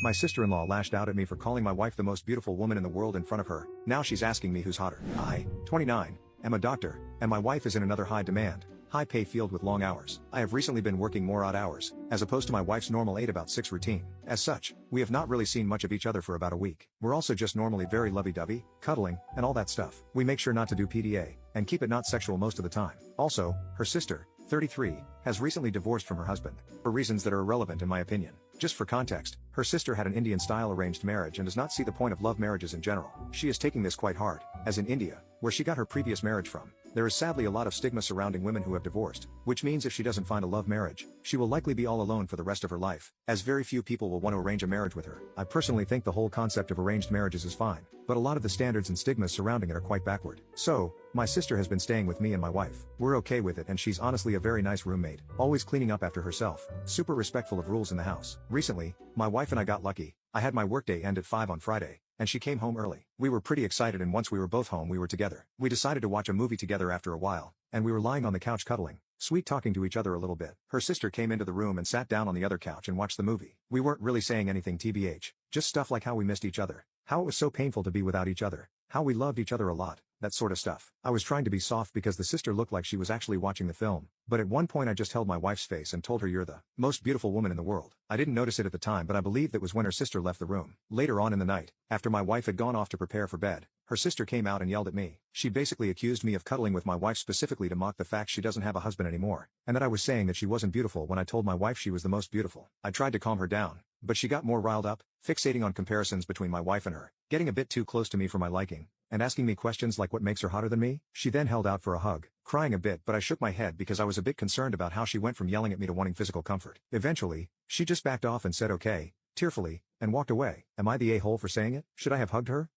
My sister-in-law lashed out at me for calling my wife the most beautiful woman in the world in front of her. Now she's asking me who's hotter. I, 29, am a doctor, and my wife is in another high-demand, high-pay field with long hours. I have recently been working more odd hours, as opposed to my wife's normal 8-about-6 routine. As such, we have not really seen much of each other for about a week. We're also just normally very lovey-dovey, cuddling, and all that stuff. We make sure not to do PDA, and keep it not sexual most of the time. Also, her sister, 33, has recently divorced from her husband, for reasons that are irrelevant in my opinion. Just for context, her sister had an Indian-style arranged marriage and does not see the point of love marriages in general. She is taking this quite hard, as in India, where she got her previous marriage from. There is sadly a lot of stigma surrounding women who have divorced, which means if she doesn't find a love marriage, she will likely be all alone for the rest of her life, as very few people will want to arrange a marriage with her. I personally think the whole concept of arranged marriages is fine, but a lot of the standards and stigmas surrounding it are quite backward. So, my sister has been staying with me and my wife. We're okay with it and she's honestly a very nice roommate, always cleaning up after herself, super respectful of rules in the house. Recently, my wife and I got lucky. I had my workday end at 5 on Friday, and she came home early. We were pretty excited and once we were both home we were together. We decided to watch a movie together after a while, and we were lying on the couch cuddling, sweet talking to each other a little bit. Her sister came into the room and sat down on the other couch and watched the movie. We weren't really saying anything TBH, just stuff like how we missed each other, how it was so painful to be without each other, how we loved each other a lot, that sort of stuff. I was trying to be soft because the sister looked like she was actually watching the film, but at one point I just held my wife's face and told her you're the most beautiful woman in the world. I didn't notice it at the time but I believe that was when her sister left the room. Later on in the night, after my wife had gone off to prepare for bed, her sister came out and yelled at me. She basically accused me of cuddling with my wife specifically to mock the fact she doesn't have a husband anymore, and that I was saying that she wasn't beautiful when I told my wife she was the most beautiful. I tried to calm her down, but she got more riled up, fixating on comparisons between my wife and her, getting a bit too close to me for my liking, and asking me questions like what makes her hotter than me. She then held out for a hug, crying a bit but I shook my head because I was a bit concerned about how she went from yelling at me to wanting physical comfort. Eventually, she just backed off and said okay, tearfully, and walked away. Am I the a-hole for saying it? Should I have hugged her?